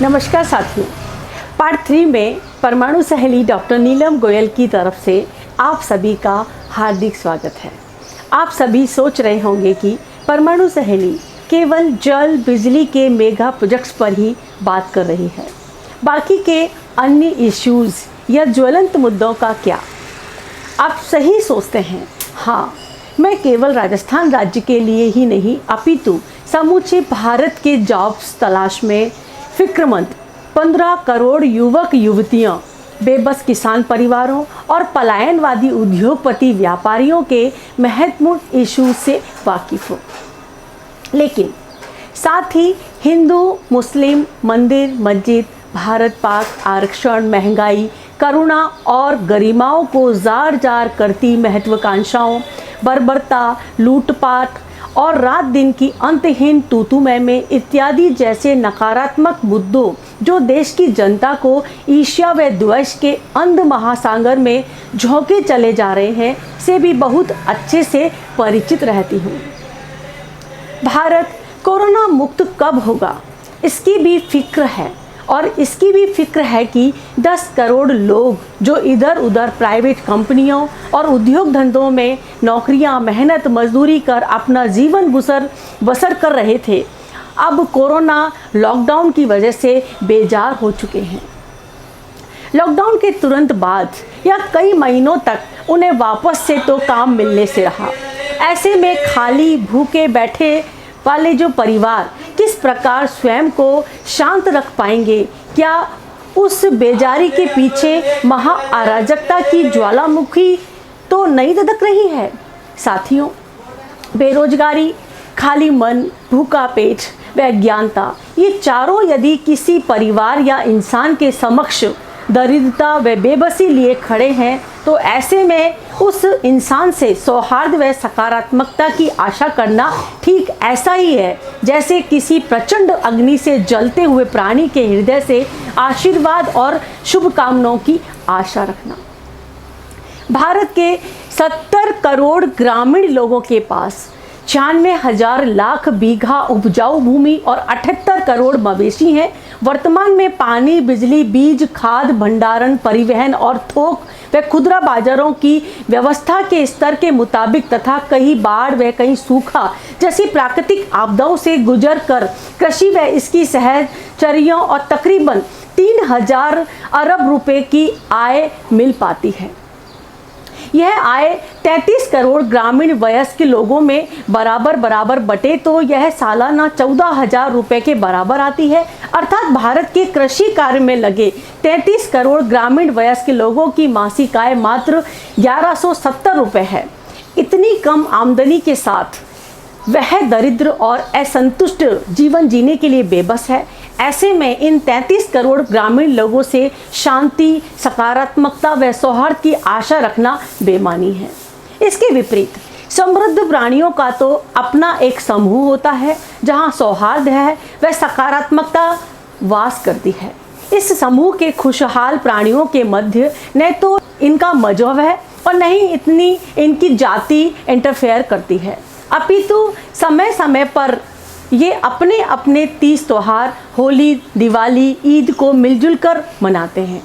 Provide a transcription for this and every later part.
नमस्कार साथियों, पार्ट 3 में परमाणु सहेली डॉक्टर नीलम गोयल की तरफ से आप सभी का हार्दिक स्वागत है। आप सभी सोच रहे होंगे कि परमाणु सहेली केवल जल बिजली के मेगा प्रोजेक्ट्स पर ही बात कर रही है, बाकी के अन्य इश्यूज़ या ज्वलंत मुद्दों का क्या? आप सही सोचते हैं। हाँ, मैं केवल राजस्थान राज्य के लिए ही नहीं अपितु समूचे भारत के जॉब्स तलाश में फिक्रमंद 15 करोड़ युवक युवतियां, बेबस किसान परिवारों और पलायनवादी उद्योगपति व्यापारियों के महत्वपूर्ण इशू से वाकिफ हो, लेकिन साथ ही हिंदू मुस्लिम, मंदिर मस्जिद, भारत पाक, आरक्षण, महंगाई, करुणा और गरिमाओं को जार जार करती महत्वाकांक्षाओं, बर्बरता, लूटपाट और रात दिन की अंतहीन तूतुमय में इत्यादि जैसे नकारात्मक मुद्दों जो देश की जनता को ईर्ष्या व द्वेष के अंध महासागर में झोंके चले जा रहे हैं से भी बहुत अच्छे से परिचित रहती हूँ। भारत कोरोना मुक्त कब होगा, इसकी भी फिक्र है, और इसकी भी फिक्र है कि 10 करोड़ लोग जो इधर उधर प्राइवेट कंपनियों और उद्योग धंधों में नौकरियां, मेहनत मजदूरी कर अपना जीवन बसर कर रहे थे, अब कोरोना लॉकडाउन की वजह से बेजार हो चुके हैं। लॉकडाउन के तुरंत बाद या कई महीनों तक उन्हें वापस से तो काम मिलने से रहा। ऐसे में खाली भूखे बैठे वाले जो परिवार किस प्रकार स्वयं को शांत रख पाएंगे? क्या उस बेजारी के पीछे महा अराजकता की ज्वालामुखी तो नहीं धधक रही है? साथियों, बेरोजगारी, खाली मन, भूखा पेट व अज्ञानता, ये चारों यदि किसी परिवार या इंसान के समक्ष दरिद्रता व बेबसी लिए खड़े हैं, तो ऐसे में उस इंसान से सौहार्द व सकारात्मकता की आशा करना ठीक ऐसा ही है जैसे किसी प्रचंड अग्नि से जलते हुए प्राणी के हृदय से आशीर्वाद और शुभकामनाओं की आशा रखना। भारत के 70 करोड़ ग्रामीण लोगों के पास 96,000 लाख बीघा उपजाऊ भूमि और 78 करोड़ मवेशी हैं। वर्तमान में पानी, बिजली, बीज, खाद, भंडारण, परिवहन और थोक व खुदरा बाजारों की व्यवस्था के स्तर के मुताबिक तथा कहीं बाढ़ व कहीं सूखा जैसी प्राकृतिक आपदाओं से गुजर कर कृषि व इसकी सहचर्याओं और तकरीबन 3000 अरब रुपए की आय मिल पाती है। यह आय 33 करोड़ ग्रामीण वयस्क लोगों में बराबर बटे तो यह सालाना 14,000 रुपये के बराबर आती है। अर्थात भारत के कृषि कार्य में लगे 33 करोड़ ग्रामीण वयस्क लोगों की मासिक आय मात्र 1170 रुपये है। इतनी कम आमदनी के साथ वह दरिद्र और असंतुष्ट जीवन जीने के लिए बेबस है। ऐसे में इन 33 करोड़ ग्रामीण लोगों से शांति, सकारात्मकता व सौहार्द की आशा रखना बेमानी है। इसके विपरीत समृद्ध प्राणियों का तो अपना एक समूह होता है जहां सौहार्द है व सकारात्मकता वास करती है। इस समूह के खुशहाल प्राणियों के मध्य न तो इनका मजहब है और न ही इतनी इनकी जाति इंटरफेयर करती है, अपितु समय समय पर ये अपने अपने तीज त्योहार, होली, दिवाली, ईद को मिलजुल कर मनाते हैं।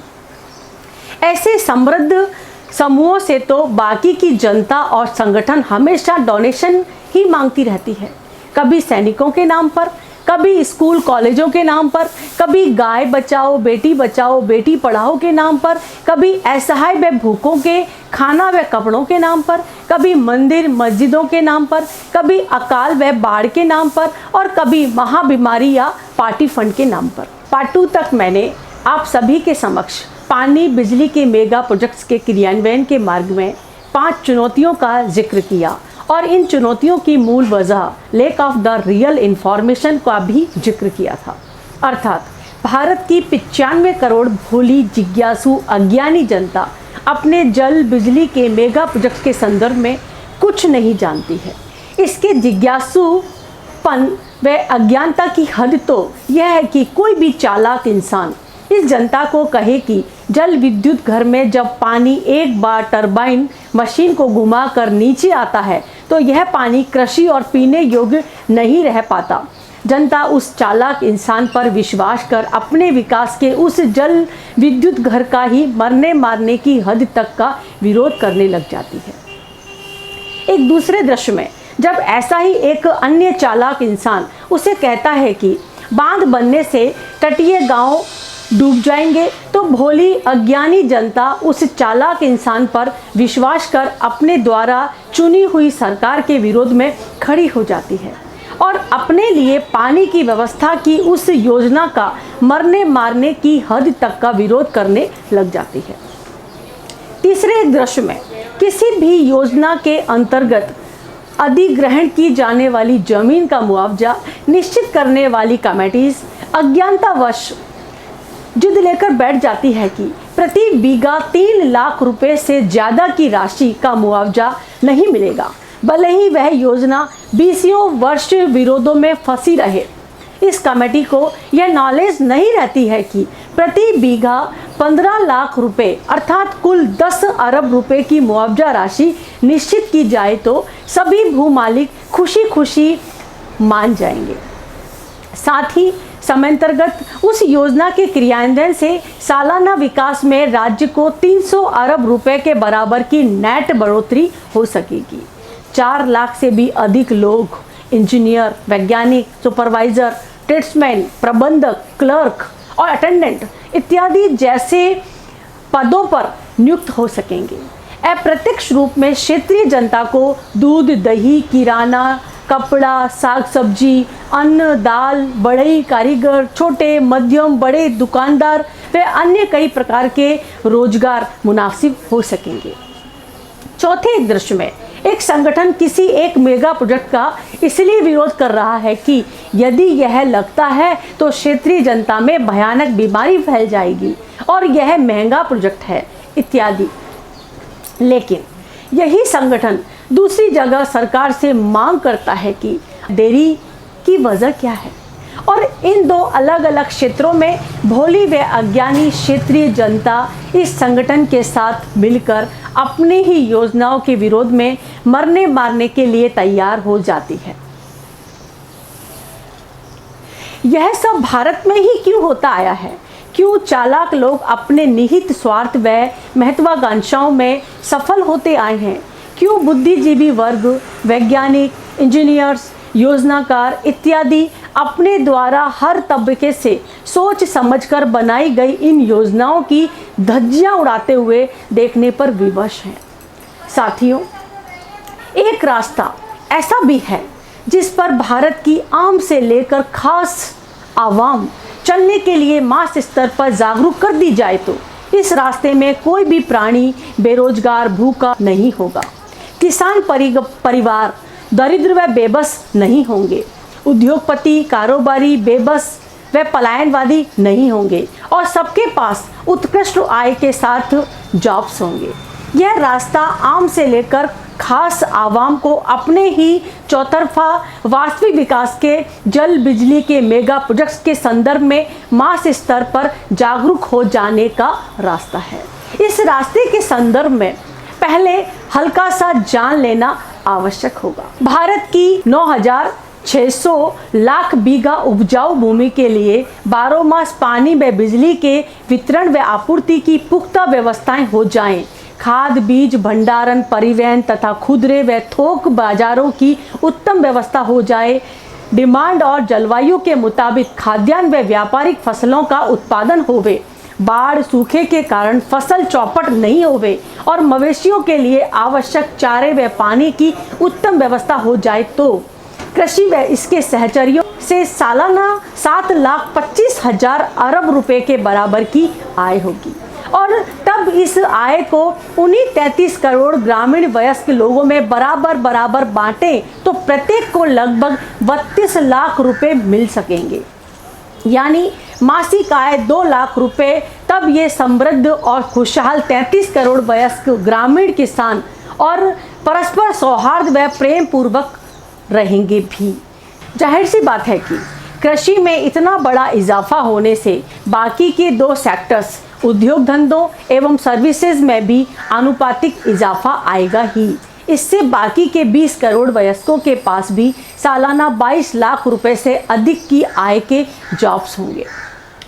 ऐसे समृद्ध समूहों से तो बाकी की जनता और संगठन हमेशा डोनेशन ही मांगती रहती है, कभी सैनिकों के नाम पर, कभी स्कूल कॉलेजों के नाम पर, कभी गाय बचाओ, बेटी पढ़ाओ के नाम पर, कभी असहाय व भूखों के खाना व कपड़ों के नाम पर, कभी मंदिर मस्जिदों के नाम पर, कभी अकाल व बाढ़ के नाम पर, और कभी महाबीमारी या पार्टी फंड के नाम पर। पार्ट 2 तक मैंने आप सभी के समक्ष पानी बिजली के मेगा प्रोजेक्ट्स के क्रियान्वयन के मार्ग में 5 चुनौतियों का जिक्र किया और इन चुनौतियों की मूल वजह lack of the real information का भी जिक्र किया था। अर्थात भारत की 95 करोड़ भोली, जिज्ञासु, अज्ञानी जनता अपने जल बिजली के मेगा प्रोजेक्ट के संदर्भ में कुछ नहीं जानती है। इसके जिज्ञासुपन व अज्ञानता की हद तो यह है कि कोई भी चालाक इंसान इस जनता को कहे कि जल विद्युत घर में जब पानी एक बार टरबाइन मशीन को घुमाकर नीचे आता है तो यह पानी कृषि और पीने योग्य नहीं रह पाता। जनता उस चालाक इंसान पर विश्वास कर अपने विकास के उस जल विद्युत घर का ही मरने मारने की हद तक का विरोध करने लग जाती है। एक दूसरे दृश्य में जब ऐसा ही एक अन्य चालाक इंसान उसे कहता है कि बांध बनने से तटीय गांव डूब जाएंगे, तो भोली अज्ञानी जनता उस चालाक इंसान पर विश्वास कर अपने द्वारा चुनी हुई सरकार के विरोध में खड़ी हो जाती है और अपने लिए पानी की व्यवस्था की उस योजना का मरने मारने की हद तक का विरोध करने लग जाती है। तीसरे दृश्य में किसी भी योजना के अंतर्गत अधिग्रहण की जाने वाली जमीन का मुआवजा निश्चित करने वाली कमेटीज अज्ञानतावश जिद लेकर बैठ जाती है कि प्रति बीघा 3 लाख रुपए से ज़्यादा की राशि का मुआवजा नहीं मिलेगा, भले ही वह योजना 20 वर्ष विरोधों में फंसी रहे। इस कमेटी को यह नॉलेज नहीं रहती है कि प्रति बीघा 15 लाख रुपए अर्थात कुल 10 अरब रुपए की मुआवजा राशि निश्चित की जाए तो सभी भूमालिक खुशी खुशी मान जाएंगे। साथ ही समयांतर्गत उस योजना के क्रियान्वयन से सालाना विकास में राज्य को 300 अरब रुपए के बराबर की नेट बढ़ोतरी हो सकेगी। 4 लाख से भी अधिक लोग इंजीनियर, वैज्ञानिक, सुपरवाइजर, ट्रेड्समैन, प्रबंधक, क्लर्क और अटेंडेंट इत्यादि जैसे पदों पर नियुक्त हो सकेंगे। अप्रत्यक्ष रूप में क्षेत्रीय जनता को दूध, दही, किराना, कपड़ा, साग सब्जी, अन्न, दाल, बढ़ई कारीगर, छोटे मध्यम बड़े दुकानदार व अन्य कई प्रकार के रोजगार मुनासिब हो सकेंगे। चौथे दृश्य में एक संगठन किसी एक मेगा प्रोजेक्ट का इसलिए विरोध कर रहा है कि यदि यह लगता है तो क्षेत्रीय जनता में भयानक बीमारी फैल जाएगी और यह महंगा प्रोजेक्ट है इत्यादि। लेकिन यही संगठन दूसरी जगह सरकार से मांग करता है कि देरी की वजह क्या है, और इन दो अलग अलग क्षेत्रों में भोली व अज्ञानी क्षेत्रीय जनता इस संगठन के साथ मिलकर अपनी ही योजनाओं के विरोध में मरने मारने के लिए तैयार हो जाती है। यह सब भारत में ही क्यों होता आया है? क्यों चालाक लोग अपने निहित स्वार्थ व महत्वाकांक्षाओं में सफल होते आए हैं? क्यों बुद्धिजीवी वर्ग, वैज्ञानिक, इंजीनियर्स, योजनाकार इत्यादि अपने द्वारा हर तबके से सोच समझकर बनाई गई इन योजनाओं की धज्जियां उड़ाते हुए देखने पर विवश हैं? साथियों, एक रास्ता ऐसा भी है जिस पर भारत की आम से लेकर खास आवाम चलने के लिए मास स्तर पर जागरूक कर दी जाए तो इस रास्ते में कोई भी प्राणी बेरोजगार भूखा नहीं होगा, किसान परिवार दरिद्र व बेबस नहीं होंगे, उद्योगपति कारोबारी बेबस व पलायनवादी नहीं होंगे और सबके पास उत्कृष्ट आय के साथ जॉब्स होंगे। यह रास्ता आम से लेकर खास आवाम को अपने ही चौतरफा वास्तविक विकास के जल बिजली के मेगा प्रोजेक्ट्स के संदर्भ में मास स्तर पर जागरूक हो जाने का रास्ता है। इस रास्ते के संदर्भ में पहले हल्का सा जान लेना आवश्यक होगा। भारत की 9,600 लाख बीघा उपजाऊ भूमि के लिए 12 मास पानी व बिजली के वितरण व आपूर्ति की पुख्ता व्यवस्थाएं हो जाएं, खाद बीज भंडारण परिवहन तथा खुदरे व थोक बाजारों की उत्तम व्यवस्था हो जाए, डिमांड और जलवायु के मुताबिक खाद्यान्न व व्यापारिक फसलों का उत्पादन होवे, बाढ़ सूखे के कारण फसल चौपट नहीं होवे और मवेशियों के लिए आवश्यक चारे व पानी की उत्तम व्यवस्था हो जाए तो कृषि व इसके सहचर्यों से सालाना 7,25,000 अरब रुपए के बराबर की आय होगी और तब इस आय को उन्हीं 33 करोड़ ग्रामीण वयस्क लोगों में बराबर बांटें तो प्रत्येक को लगभग 32 लाख रुपए मिल सकेंगे, यानी मासिक आय 2 लाख रुपए। तब ये समृद्ध और खुशहाल 33 करोड़ वयस्क ग्रामीण किसान और परस्पर सौहार्द व प्रेम पूर्वक रहेंगे भी। जाहिर सी बात है कि कृषि में इतना बड़ा इजाफा होने से बाकी के 2 सेक्टर्स उद्योग धंधों एवं सर्विसेज में भी आनुपातिक इजाफा आएगा ही। इससे बाकी के 20 करोड़ वयस्कों के पास भी सालाना 22 लाख रुपए से अधिक की आय के जॉब्स होंगे।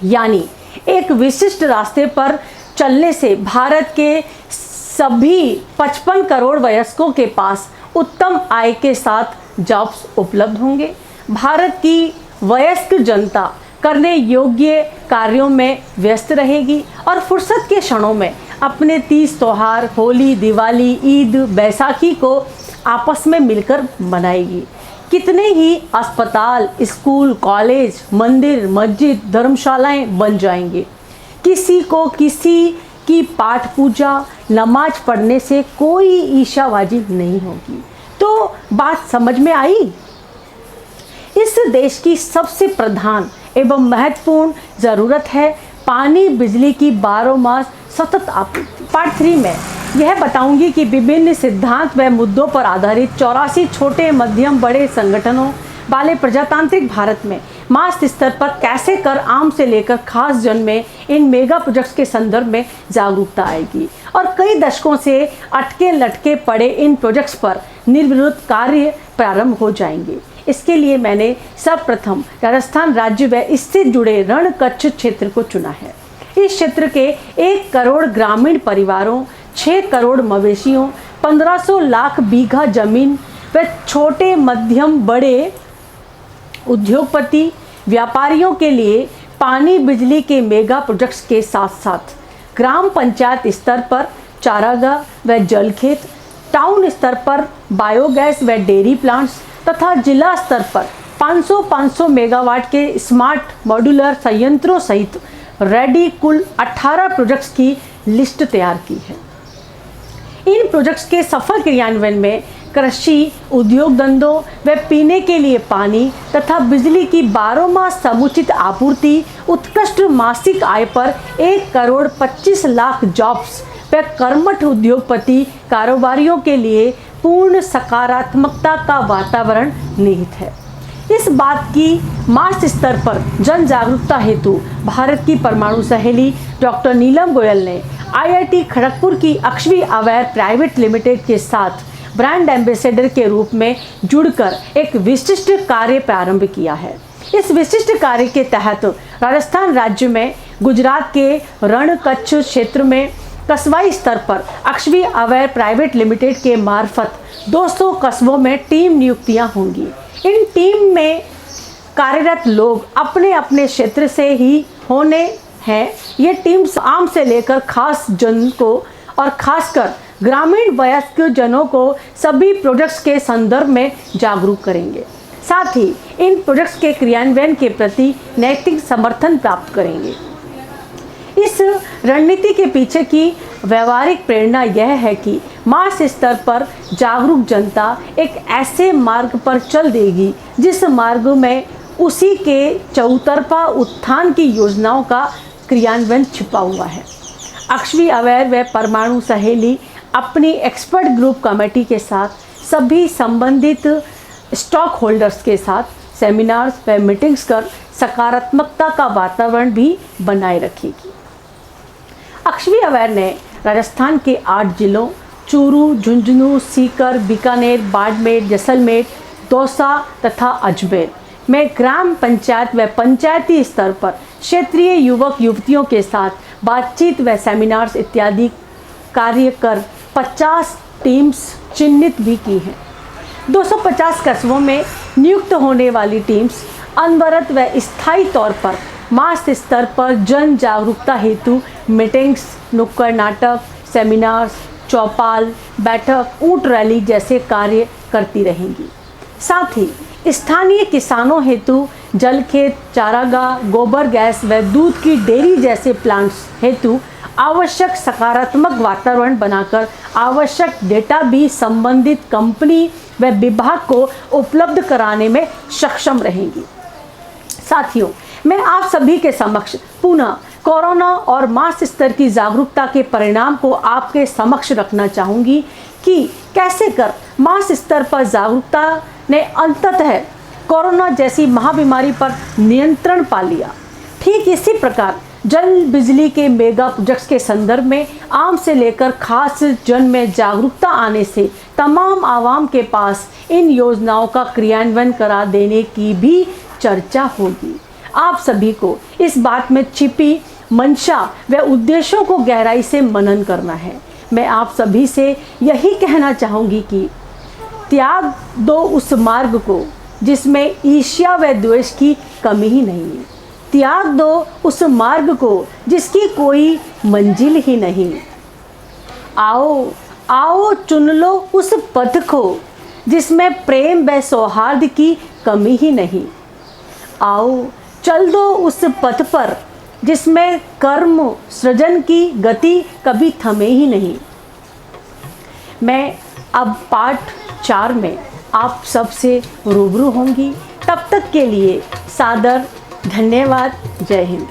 यानी एक विशिष्ट रास्ते पर चलने से भारत के सभी 55 करोड़ वयस्कों के पास उत्तम आय के साथ जॉब्स उपलब्ध होंगे। भारत की वयस्क जनता करने योग्य कार्यों में व्यस्त रहेगी और फुर्सत के क्षणों में अपने तीज त्योहार, होली, दिवाली, ईद, बैसाखी को आपस में मिलकर मनाएगी। कितने ही अस्पताल, स्कूल, कॉलेज, मंदिर, मस्जिद, धर्मशालाएं बन जाएंगे। किसी को किसी की पाठ पूजा, नमाज पढ़ने से कोई ईर्ष्याबाजी नहीं होगी। तो बात समझ में आई? इस देश की सबसे प्रधान एवं महत्वपूर्ण ज़रूरत है पानी बिजली की 12 मास सतत आपूर्ति। पार्ट 3 में यह बताऊंगी कि विभिन्न सिद्धांत व मुद्दों पर आधारित 84 छोटे, मध्यम, बड़े संगठनों वाले प्रजातांत्रिक भारत में मास स्तर पर कैसे कर आम से लेकर खास जन में इन मेगा प्रोजेक्ट्स के संदर्भ में जागरूकता आएगी और कई दशकों से अटके लटके पड़े इन प्रोजेक्ट्स पर निर्विरोध कार्य प्रारंभ हो जाएंगे। इसके लिए मैंने सर्वप्रथम राजस्थान राज्य व इससे जुड़े रण कच्छ क्षेत्र को चुना है। इस क्षेत्र के 1 करोड़ ग्रामीण परिवारों, 6 करोड़ मवेशियों, 1500 लाख बीघा जमीन व छोटे, मध्यम, बड़े उद्योगपति, व्यापारियों के लिए पानी बिजली के मेगा प्रोजेक्ट्स के साथ साथ ग्राम पंचायत स्तर पर चारागाह व जलखेत, टाउन स्तर पर बायोगैस व डेयरी प्लांट्स तथा जिला स्तर पर 500 मेगावाट के स्मार्ट मॉड्यूलर संयंत्रों सहित रेडी कुल 18 प्रोजेक्ट्स की लिस्ट तैयार की है। इन प्रोजेक्ट्स के सफल क्रियान्वयन में कृषि, उद्योग धंधों व पीने के लिए पानी तथा बिजली की 12 मास समुचित आपूर्ति, उत्कृष्ट मासिक आय पर 1 करोड़ 25 लाख जॉब्स व कर्मठ उद्योगपति कारोबारियों के लिए पूर्ण सकारात्मकता का वातावरण निहित है। इस बात की मास स्तर पर जन जागरूकता हेतु भारत की परमाणु सहेली डॉक्टर नीलम गोयल ने IIT खड़गपुर की अक्षवी अवेयर प्राइवेट लिमिटेड के साथ ब्रांड एम्बेसडर के रूप में जुड़कर एक विशिष्ट कार्य प्रारंभ किया है। इस विशिष्ट कार्य के तहत राजस्थान राज्य में गुजरात के रण कच्छ क्षेत्र में कस्बाई स्तर पर अक्षवी अवेयर प्राइवेट लिमिटेड के मार्फत 200 कस्बों में टीम नियुक्तियां होंगी। इन टीम में कार्यरत लोग अपने अपने क्षेत्र से ही होने हैं। ये टीम आम से लेकर खास जन को और खासकर ग्रामीण वयस्क जनों को सभी प्रोजेक्ट्स के संदर्भ में जागरूक करेंगे। साथ ही इन प्रोजेक्ट्स के क्रियान्वयन के प्रति नैतिक समर्थन प्राप्त करेंगे। इस रणनीति के पीछे की व्यवहारिक प्रेरणा यह है कि मास स्तर पर जागरूक जनता एक ऐसे मार्ग पर चल देगी जिस मार्ग में उसी के चौतरफा उत्थान की योजनाओं का क्रियान्वयन छिपा हुआ है। अक्षवी अवेयर व परमाणु सहेली अपनी एक्सपर्ट ग्रुप कमेटी के साथ सभी संबंधित स्टॉक होल्डर्स के साथ सेमिनार्स व मीटिंग्स कर सकारात्मकता का वातावरण भी बनाए रखेगी। अक्षवी अवेयर ने राजस्थान के 8 जिलों चूरू, झुंझुनू, सीकर, बीकानेर, बाड़मेर, जैसलमेर, दौसा तथा अजमेर में ग्राम पंचायत व पंचायती स्तर पर क्षेत्रीय युवक युवतियों के साथ बातचीत व सेमिनार्स इत्यादि कार्य कर 50 टीम्स चिन्हित भी की हैं। 250 कस्बों में नियुक्त होने वाली टीम्स अनवरत व स्थायी तौर पर मास स्तर पर जन जागरूकता हेतु मीटिंग्स, नुक्कड़ नाटक, सेमिनार्स, चौपाल, बैठक, ऊंट रैली जैसे कार्य करती रहेंगी। साथ ही स्थानीय किसानों हेतु जलखेत, चारागाह, गोबर गैस व दूध की डेयरी जैसे प्लांट्स हेतु आवश्यक सकारात्मक वातावरण बनाकर आवश्यक डेटा भी संबंधित कंपनी व विभाग को उपलब्ध कराने में सक्षम रहेंगी। साथियों, मैं आप सभी के समक्ष पुनः कोरोना और मास स्तर की जागरूकता के परिणाम को आपके समक्ष रखना चाहूँगी कि कैसे कर मास स्तर पर जागरूकता ने अंततः कोरोना जैसी महाबीमारी पर नियंत्रण पा लिया। ठीक इसी प्रकार जल बिजली के मेगा प्रोजेक्ट्स के संदर्भ में आम से लेकर खास जन में जागरूकता आने से तमाम आवाम के पास इन योजनाओं का क्रियान्वयन करा देने की भी चर्चा होगी। आप सभी को इस बात में छिपी मंशा व उद्देश्यों को गहराई से मनन करना है। मैं आप सभी से यही कहना चाहूँगी कि त्याग दो उस मार्ग को जिसमें ईर्ष्या व द्वेष की कमी ही नहीं है। त्याग दो उस मार्ग को जिसकी कोई मंजिल ही नहीं। आओ आओ चुन लो उस पथ को जिसमें प्रेम व सौहार्द की कमी ही नहीं। आओ चल दो उस पथ पर जिसमें कर्म सृजन की गति कभी थमे ही नहीं। मैं अब पार्ट 4 में आप सबसे रूबरू होंगी। तब तक के लिए सादर धन्यवाद। जय हिंद।